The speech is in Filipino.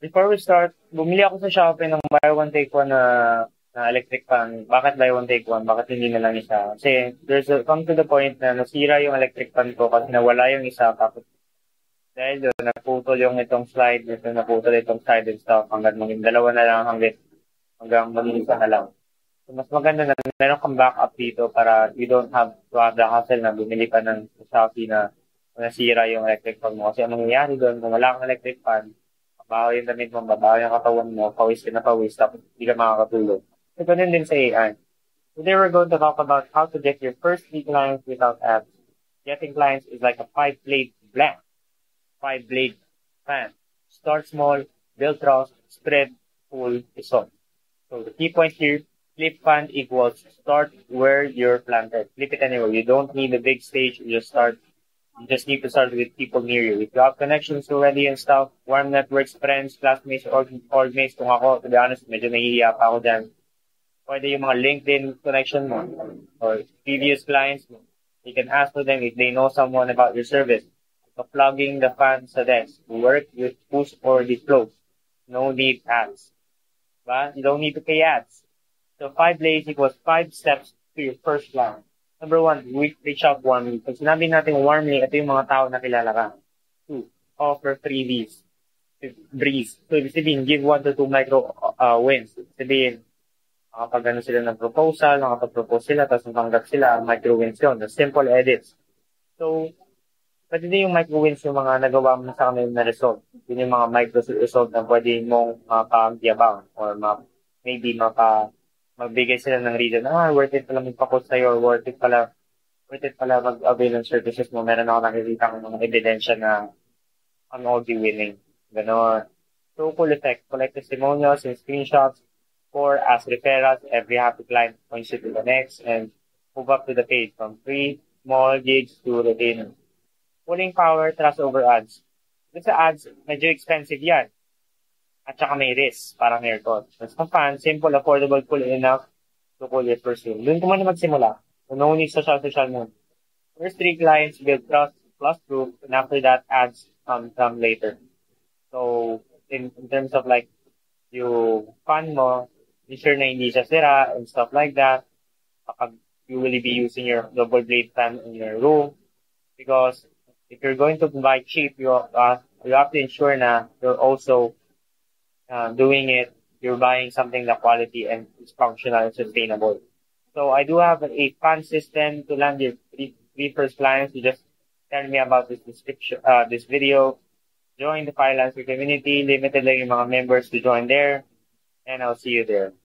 Before we start, bumili ako sa Shopee ng buy one take one na electric fan. Bakit buy one take one? Bakit hindi na lang isa? Kasi come to the point na nasira yung electric fan ko kasi nawala yung isa. Tapos dahil doon, naputol yung itong slide, naputol itong side and stuff hanggang maging dalawa na lang hanggang maging isa na lang. So, mas maganda na meron kang backup dito para you don't have to have the hassle na bumili ka ng Shopee na nasira yung electric fan mo. Kasi ang mangyayari doon, kung wala kang electric fan, babaho yung damit mo, babaho yung katawan mo, pawis ka na pawis, tapos hindi ka makakatulog. So, ganun din sa AI. Today we're going to talk about how to get your first 3 clients without ads. Getting clients is like a five-blade fan. Start small, build trust, spread, pull, result. So the key point here, flip fund equals start where you're planted. Flip it anywhere. You don't need a big stage. You just need to start with people near you. If you have connections already and stuff, warm networks, friends, classmates, org mates, kung ako, to be honest, medyo nahihiya pa ako dyan. Pwede yung mga LinkedIn connection mo or previous clients mo. You can ask for them if they know someone about your service. So plugging the fan sa desk. Work with push or disclose. No need ads. But you don't need to pay ads. So 5 lays equals 5 steps to your first client. Number 1, reach out warmly. Pag sinabi natin warmly, ito yung mga tao na kilala ka. 2, offer freebies. Breeze. So, ibig sabihin, give 1 to 2 micro wins. Ibig sabihin, nakapag sila ng proposal, nakapag-propose sila, tapos natanggap sila, micro wins yun. The simple edits. So, pwede din yung micro wins yung mga nagawa mo sa kanila na result. Yun yung mga micro result na pwede mong mapag-yabang or maybe magbigay sila ng reason, worth it pala magpa-post sa'yo or worth it pala mag-avail ng services mo. Meron ako nakikita ng mga ebidensya na I'm already winning. Ganon. So, cool effect. Collect testimonials and screenshots for as referrals. Every happy client points you to the next and move up to the page from free, small gigs to retainers. Pulling power, trust over ads. Kasi sa ads, medyo expensive yan. At saka may risk, parang aircon. Mas fan, simple, affordable, cool enough to call your first sale. Doon ko muna magsimula. So, no need social mode. First 3 clients build trust plus proof, and after that, ads come later. So, in terms of like, yung fan mo, be sure na hindi siya sira and stuff like that. Kapag you will be using your double blade fan in your room. Because if you're going to buy cheap, you have to ensure na you're also doing it, you're buying something that quality and is functional and sustainable. So I do have a fan system to land your three first clients. You just tell me about this description, this video. Join the Freelancer community. Limited lang yung mga members to join there. And I'll see you there.